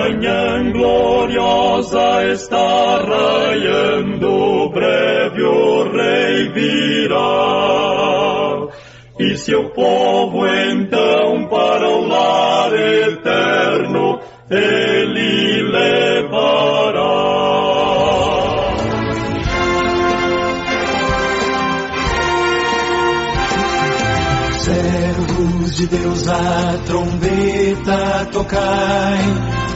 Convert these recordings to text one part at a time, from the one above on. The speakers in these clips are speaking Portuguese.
manhã gloriosa está raiando, breve o Rei virá. E seu povo então para o lar eterno ele levará. Servos de Deus, a trombeta tocai,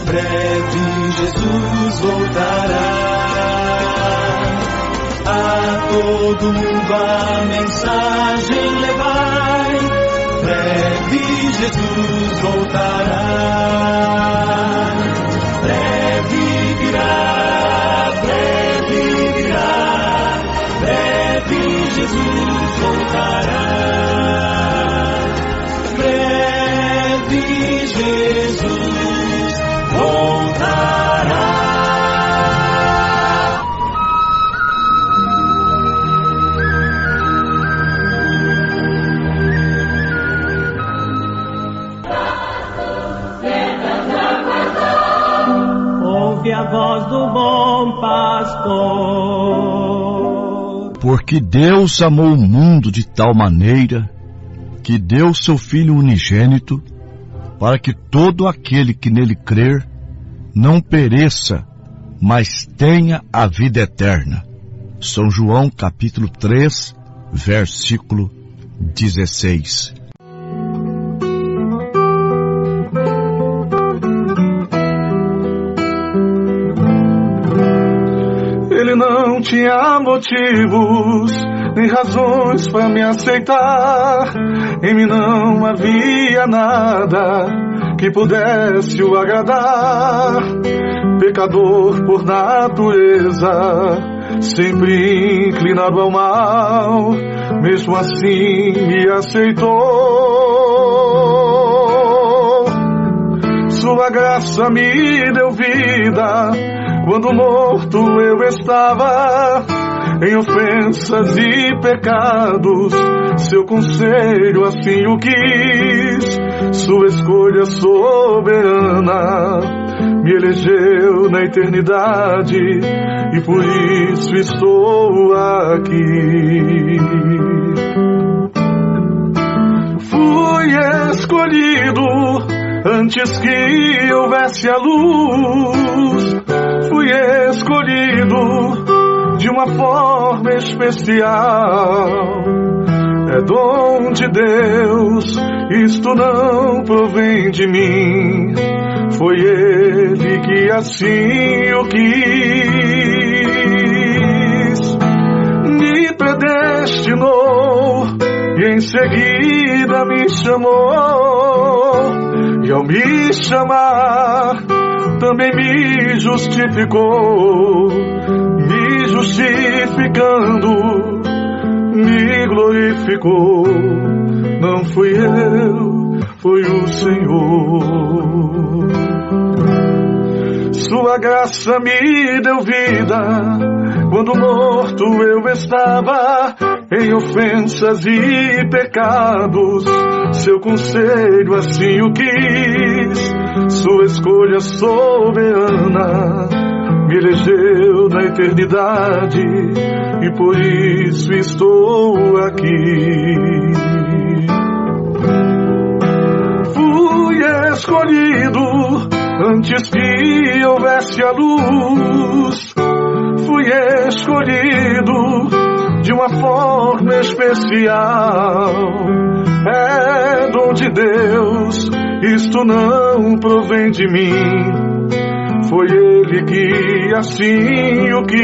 breve Jesus voltará. A todo mundo a mensagem levai, breve Jesus voltará. Breve virá, breve Jesus voltará. Breve Jesus voltará. Ouve a voz do bom pastor. Porque Deus amou o mundo de tal maneira que deu seu Filho unigênito, para que todo aquele que nele crer não pereça, mas tenha a vida eterna. São João capítulo 3, versículo 16. Ele não tinha motivos nem razões para me aceitar. Em mim não havia nada que pudesse o agradar. Pecador por natureza, sempre inclinado ao mal, mesmo assim me aceitou. Sua graça me deu vida quando morto eu estava, em ofensas e pecados. Seu conselho assim o quis, sua escolha soberana me elegeu na eternidade, e por isso estou aqui. Fui escolhido antes que houvesse a luz. Fui escolhido de uma forma especial. É dom de Deus, isto não provém de mim. Foi Ele que assim o quis. Me predestinou e em seguida me chamou. E ao me chamar também me justificou, me justificando, me glorificou. Não fui eu, foi o Senhor. Sua graça me deu vida quando morto eu estava, em ofensas e pecados. Seu conselho assim o quis, sua escolha soberana me elegeu na eternidade, e por isso estou aqui. Fui escolhido antes que houvesse a luz. Fui escolhido de uma forma especial. É dom de Deus, isto não provém de mim. Foi Ele que assim o quis.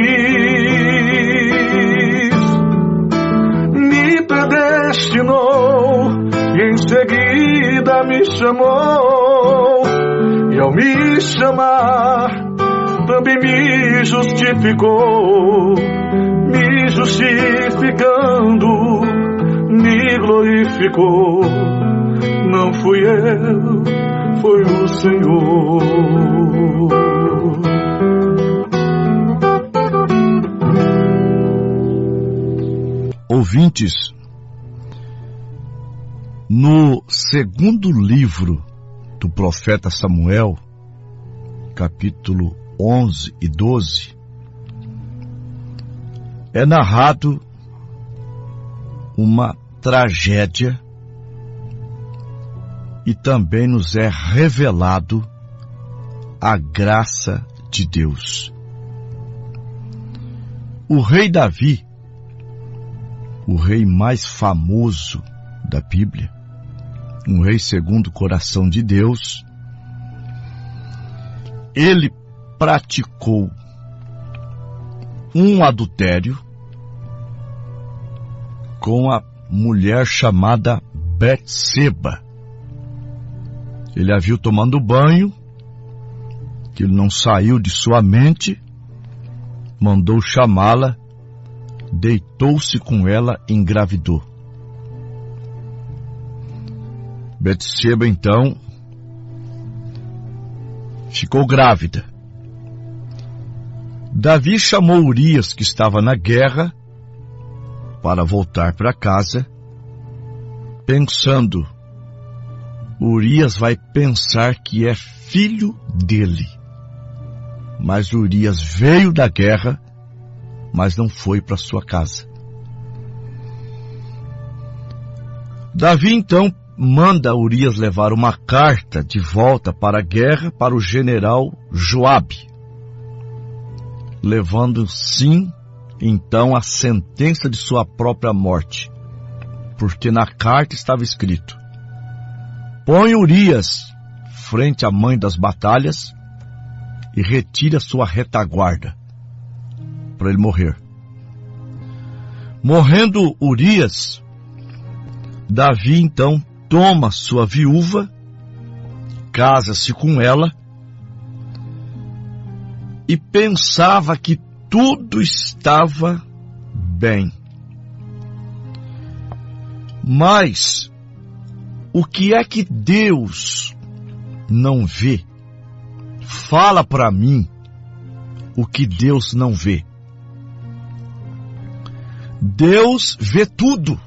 Me predestinou e em seguida me chamou. E ao me chamar também me justificou, me justificando, me glorificou. Não fui eu, foi o Senhor. Ouvintes, no segundo livro do profeta Samuel, capítulo 11 e 12, é narrado uma tragédia e também nos é revelado a graça de Deus. O rei Davi, o rei mais famoso da Bíblia, um rei segundo o coração de Deus, ele praticou um adultério com a mulher chamada Betseba. Ele a viu tomando banho, que ele não saiu de sua mente, mandou chamá-la, deitou-se com ela e engravidou. Betseba, então, ficou grávida. Davi chamou Urias, que estava na guerra, para voltar para casa, pensando, Urias vai pensar que é filho dele. Mas Urias veio da guerra, mas não foi para sua casa. Davi, então, manda Urias levar uma carta de volta para a guerra para o general Joabe, levando sim, então, a sentença de sua própria morte, porque na carta estava escrito: põe Urias frente à mãe das batalhas e retire a sua retaguarda, para ele morrer. Morrendo Urias, Davi então toma sua viúva, casa-se com ela e pensava que tudo estava bem. Mas o que é que Deus não vê? Fala para mim o que Deus não vê. Deus vê tudo.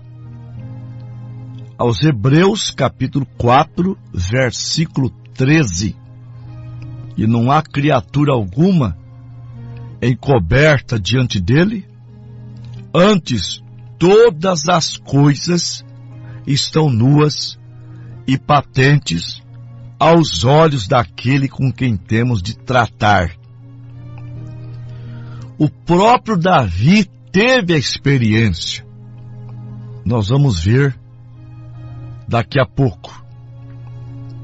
Aos Hebreus, capítulo 4, versículo 13. E não há criatura alguma encoberta diante dele, antes todas as coisas estão nuas e patentes aos olhos daquele com quem temos de tratar. O próprio Davi teve a experiência. Nós vamos ver daqui a pouco.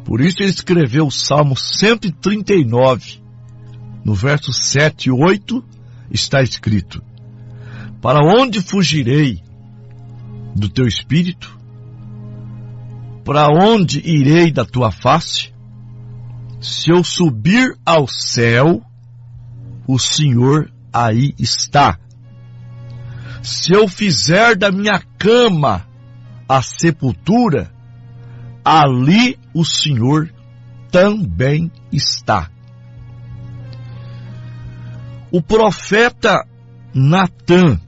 Por isso ele escreveu o Salmo 139, no verso 7 e 8, está escrito: para onde fugirei do teu espírito? Para onde irei da tua face? Se eu subir ao céu, o Senhor aí está. Se eu fizer da minha cama a sepultura, ali o Senhor também está. O profeta Natã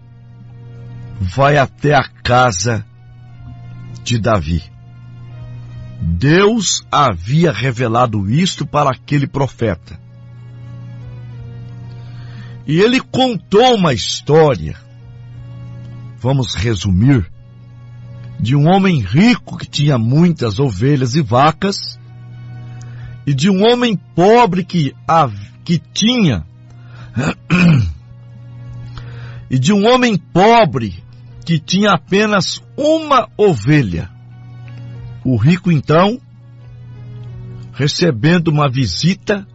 vai até a casa de Davi. Deus havia revelado isto para aquele profeta. E ele contou uma história, vamos resumir, de um homem rico que tinha muitas ovelhas e vacas, e de um homem pobre que tinha apenas uma ovelha. O rico, então, recebendo uma visita,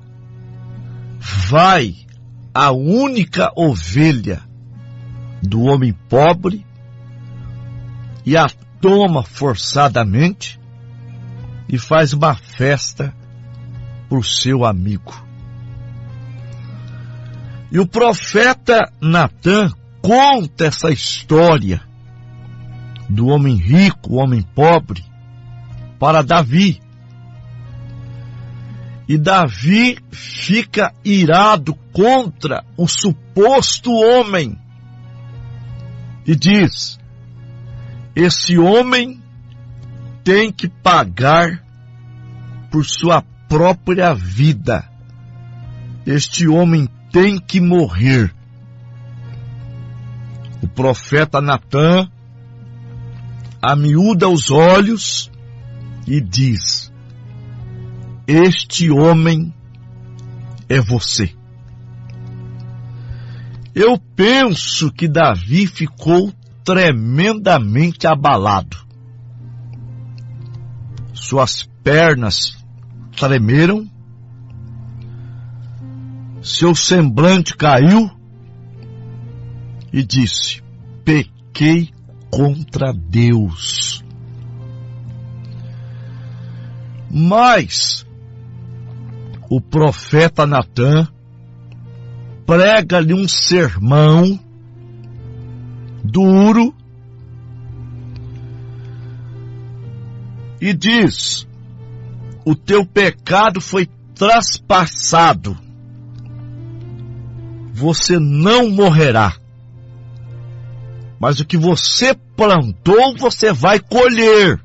vai à única ovelha do homem pobre e a toma forçadamente e faz uma festa para o seu amigo. E o profeta Natã conta essa história do homem rico, o homem pobre, para Davi. E Davi fica irado contra o suposto homem e diz: esse homem tem que pagar por sua própria vida, Este homem tem que morrer. O profeta Natã amiúda os olhos e diz: este homem é você. Eu penso que Davi ficou tremendamente abalado. Suas pernas tremeram, seu semblante caiu e disse: pequei contra Deus. Mas o profeta Natã prega-lhe um sermão duro e diz: o teu pecado foi traspassado, você não morrerá, mas o que você plantou, você vai colher.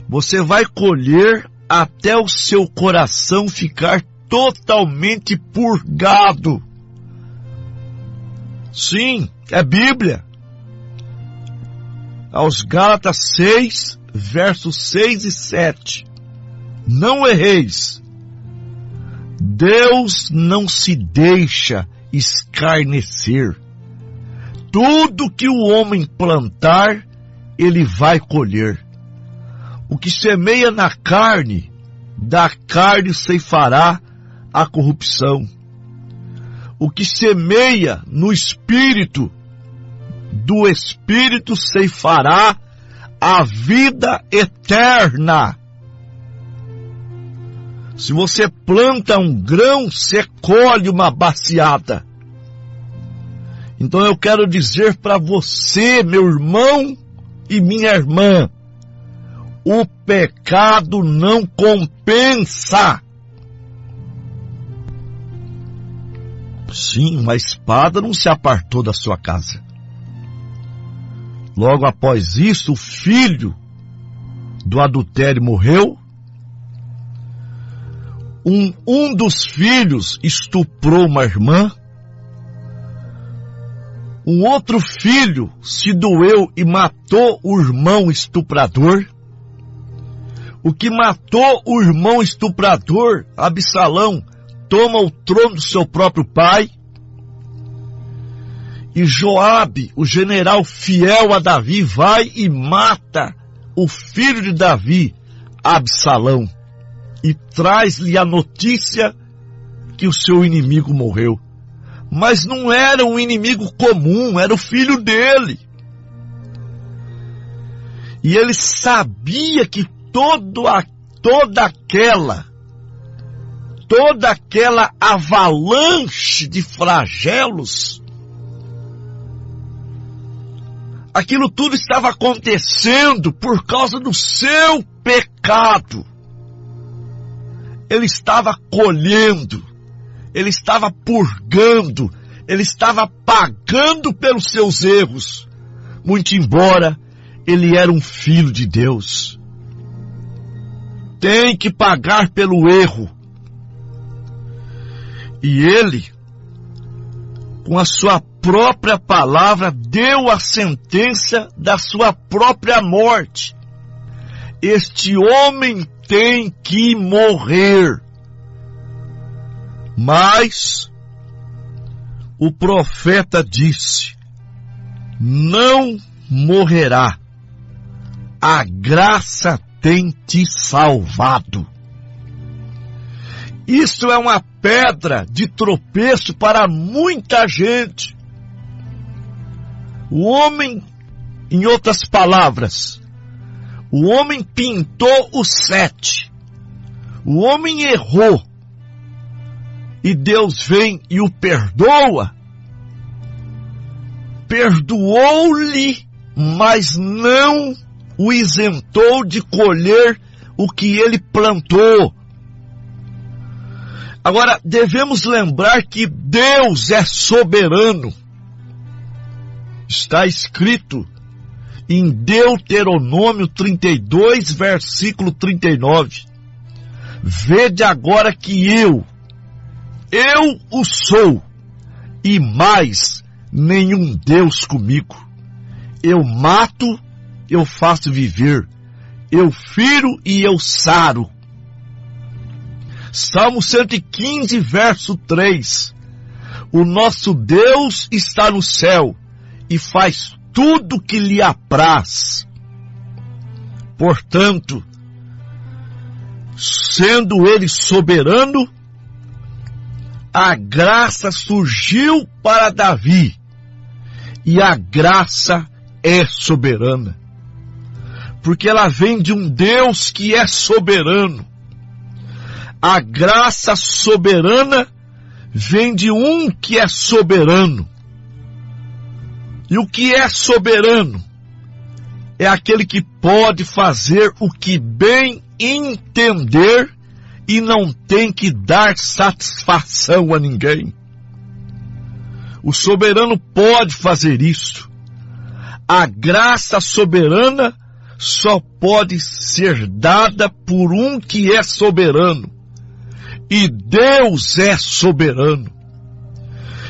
Você vai colher até o seu coração ficar totalmente purgado. Sim, é Bíblia. Aos Gálatas 6, versos 6 e 7. Não erreis. Deus não se deixa escarnecer. Tudo que o homem plantar, ele vai colher. O que semeia na carne, da carne ceifará a corrupção. O que semeia no espírito, do espírito ceifará a vida eterna. Se você planta um grão, você colhe uma baciada. Então eu quero dizer para você, meu irmão e minha irmã, o pecado não compensa. Sim, uma espada não se apartou da sua casa. Logo após isso, o filho do adultério morreu. Um dos filhos estuprou uma irmã. Um outro filho se doeu e matou o irmão estuprador. O que matou o irmão estuprador, Absalão, toma o trono do seu próprio pai. E Joabe, o general fiel a Davi, vai e mata o filho de Davi, Absalão, e traz-lhe a notícia que o seu inimigo morreu. Mas não era um inimigo comum, era o filho dele. E ele sabia que toda aquela avalanche de flagelos, aquilo tudo estava acontecendo por causa do seu pecado. Ele estava colhendo, ele estava purgando, ele estava pagando pelos seus erros, muito embora ele era um filho de Deus. Tem que pagar pelo erro. E ele, com a sua própria palavra, deu a sentença da sua própria morte. Este homem tem que morrer. Mas o profeta disse: não morrerá. A graça tem te salvado. Isso é uma pedra de tropeço para muita gente. O homem, em outras palavras, o homem pintou o 7. O homem errou. E Deus vem e o perdoa. Perdoou-lhe, mas não o isentou de colher o que ele plantou. Agora, devemos lembrar que Deus é soberano. Está escrito em Deuteronômio 32, versículo 39. Vede agora que eu o sou, e mais nenhum Deus comigo. Eu mato, eu faço viver, eu firo e eu saro. Salmo 115, verso 3. O nosso Deus está no céu e faz tudo que lhe apraz. Portanto, sendo ele soberano, a graça surgiu para Davi, e a graça é soberana, porque ela vem de um Deus que é soberano. A graça soberana vem de um que é soberano. E o que é soberano? É aquele que pode fazer o que bem entender e não tem que dar satisfação a ninguém. O soberano pode fazer isso. A graça soberana só pode ser dada por um que é soberano. E Deus é soberano.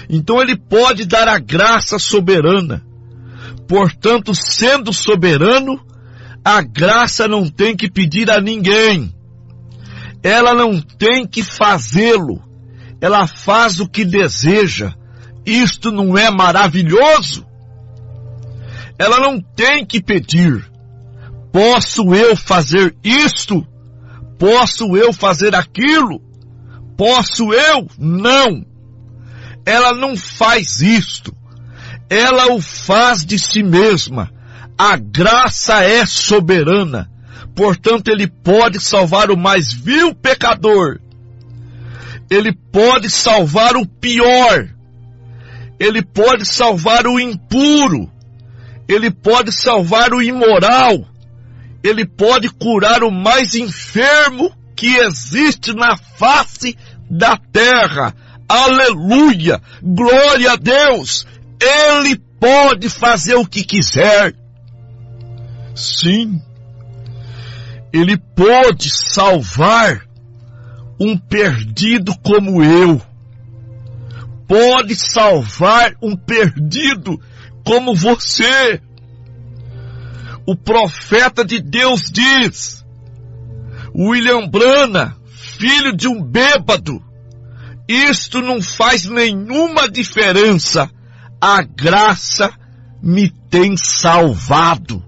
Então ele pode dar a graça soberana. Portanto, sendo soberano, a graça não tem que pedir a ninguém. Ela não tem que fazê-lo. Ela faz o que deseja. Isto não é maravilhoso? Ela não tem que pedir. Posso eu fazer isto? Posso eu fazer aquilo? Posso eu? Não. Ela não faz isto. Ela o faz de si mesma. A graça é soberana. Portanto, ele pode salvar o mais vil pecador. Ele pode salvar o pior. Ele pode salvar o impuro. Ele pode salvar o imoral. Ele pode curar o mais enfermo que existe na face da terra. Aleluia! Glória a Deus! Ele pode fazer o que quiser. Sim, ele pode salvar um perdido como eu. Pode salvar um perdido como você. O profeta de Deus diz, William Branham, filho de um bêbado, isto não faz nenhuma diferença. A graça me tem salvado.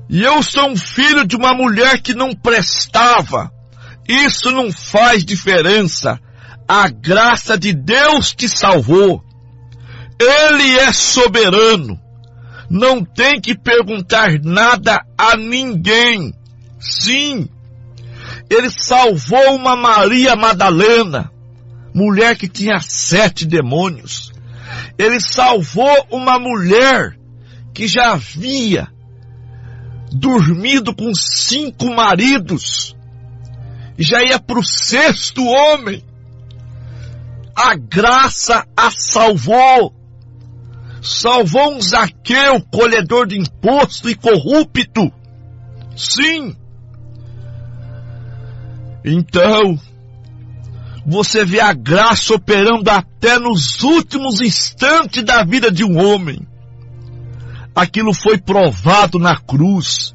E eu sou um filho de uma mulher que não prestava. Isso não faz diferença. A graça de Deus te salvou. Ele é soberano. Não tem que perguntar nada a ninguém. Sim, ele salvou uma Maria Madalena, mulher que tinha 7 demônios. Ele salvou uma mulher que já havia dormido com 5 maridos, e já ia para o 6º homem. A graça a salvou. Salvou um Zaqueu, colhedor de imposto e corrupto. Sim. Então, você vê a graça operando até nos últimos instantes da vida de um homem. Aquilo foi provado na cruz,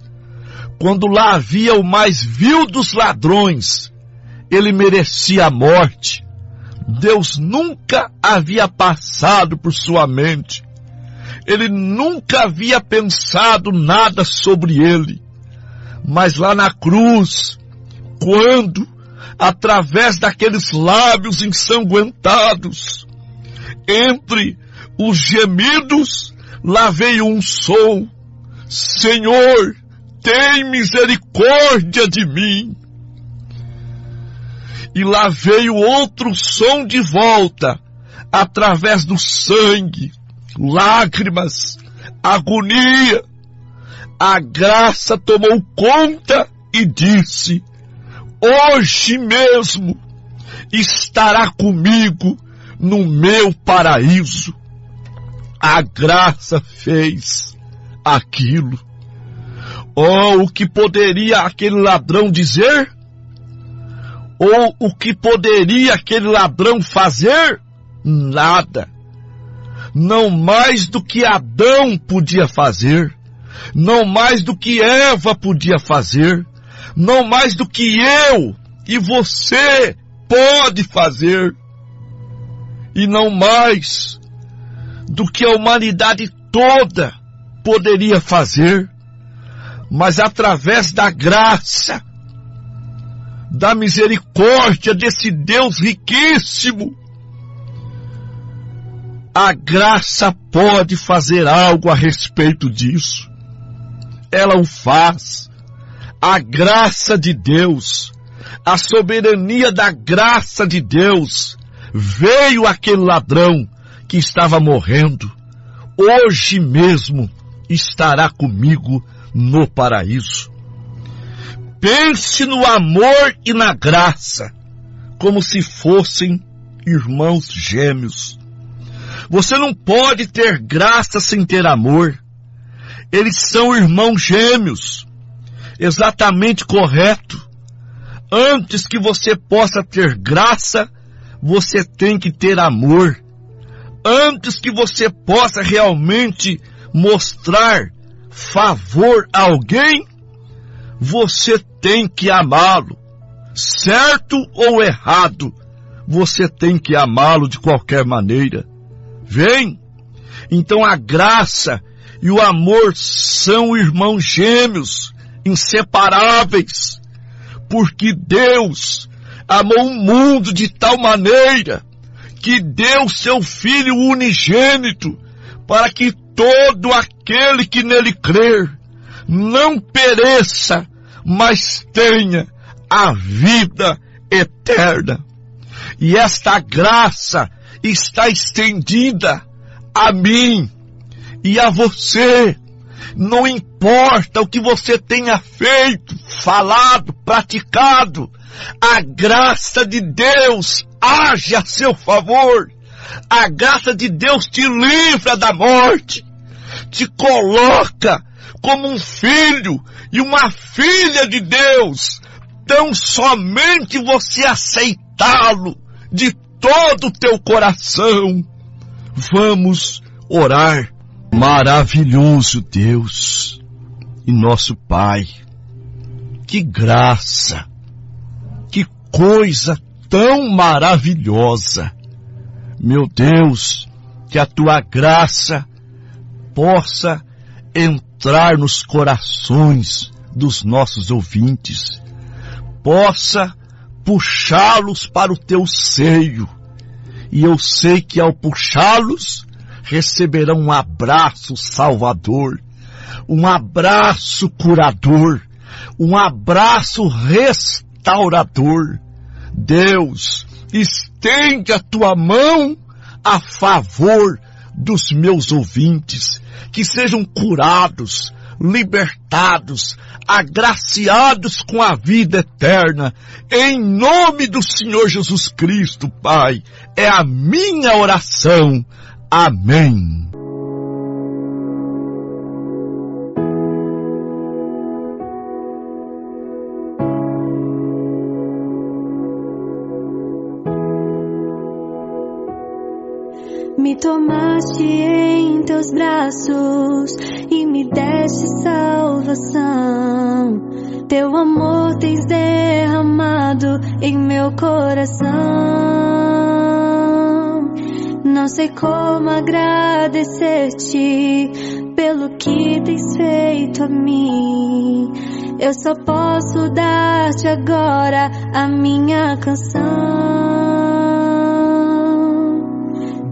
quando lá havia o mais vil dos ladrões. Ele merecia a morte. Deus nunca havia passado por sua mente. Ele nunca havia pensado nada sobre ele. Mas lá na cruz, quando, através daqueles lábios ensanguentados, entre os gemidos, lá veio um som: Senhor, tem misericórdia de mim. E lá veio outro som de volta, através do sangue, lágrimas, agonia. A graça tomou conta e disse: hoje mesmo estará comigo no meu paraíso. A graça fez aquilo. Oh, o que poderia aquele ladrão dizer? Ou o que poderia aquele ladrão fazer? Nada. Não mais do que Adão podia fazer, não mais do que Eva podia fazer, não mais do que eu e você pode fazer, e não mais do que a humanidade toda poderia fazer, mas através da graça, da misericórdia desse Deus riquíssimo, a graça pode fazer algo a respeito disso. Ela o faz. A graça de Deus, a soberania da graça de Deus, veio aquele ladrão que estava morrendo. Hoje mesmo estará comigo no paraíso. Pense no amor e na graça, como se fossem irmãos gêmeos. Você não pode ter graça sem ter amor. Eles são irmãos gêmeos. Exatamente correto. Antes que você possa ter graça, você tem que ter amor. Antes que você possa realmente mostrar favor a alguém, você tem que amá-lo. Certo ou errado, você tem que amá-lo de qualquer maneira. Vem? Então a graça e o amor são irmãos gêmeos, inseparáveis, porque Deus amou o mundo de tal maneira que deu seu Filho unigênito para que todo aquele que nele crer não pereça, mas tenha a vida eterna. E esta graça está estendida a mim e a você. Não importa o que você tenha feito, falado, praticado, a graça de Deus age a seu favor. A graça de Deus te livra da morte, te coloca como um filho e uma filha de Deus. Tão somente você aceitá-lo de todo o teu coração. Vamos orar. Maravilhoso Deus e nosso Pai, que graça, que coisa tão maravilhosa. Meu Deus, que a tua graça possa entrar nos corações dos nossos ouvintes, possa puxá-los para o teu seio. E eu sei que ao puxá-los, receberão um abraço salvador, um abraço curador, um abraço restaurador. Deus, estende a tua mão a favor dos meus ouvintes, que sejam curados, libertados, agraciados com a vida eterna, em nome do Senhor Jesus Cristo, Pai. É a minha oração. Amém. Me tomaste em teus braços e me deste salvação. Teu amor tens derramado em meu coração. Não sei como agradecer-te pelo que tens feito a mim. Eu só posso dar-te agora a minha canção.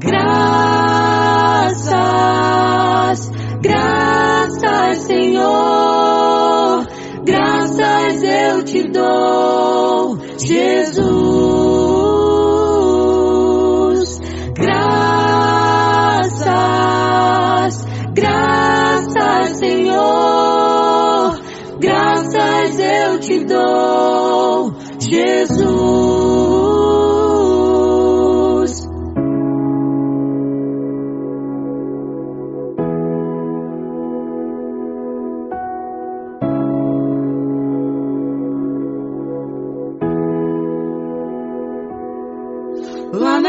Graças, graças, Senhor, graças eu te dou, Jesus. Graças, graças, Senhor, graças eu te dou, Jesus.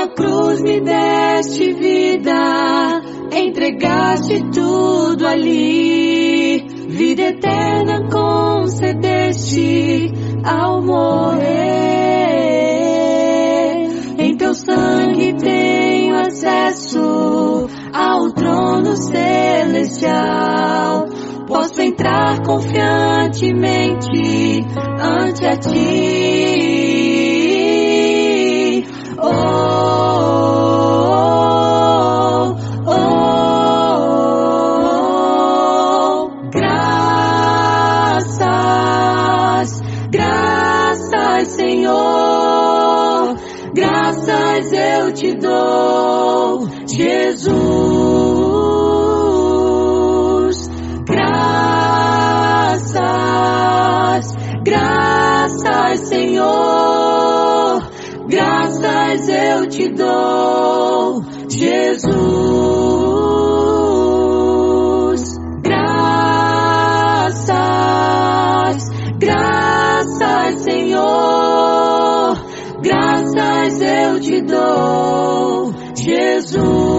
Na cruz me deste vida, entregaste tudo ali. Vida eterna concedeste ao morrer. Em teu sangue tenho acesso ao trono celestial. Posso entrar confiantemente ante a ti. Oh, oh, oh, graças, graças, Senhor, graças eu te dou, Jesus. Graças, graças, Senhor, graças eu te dou, Jesus. Graças, graças, Senhor, graças eu te dou, Jesus.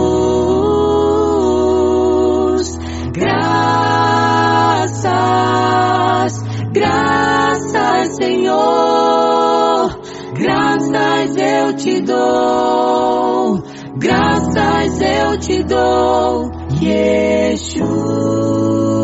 Graças, graças, Senhor, graças eu te dou, graças eu te dou, Yeshua.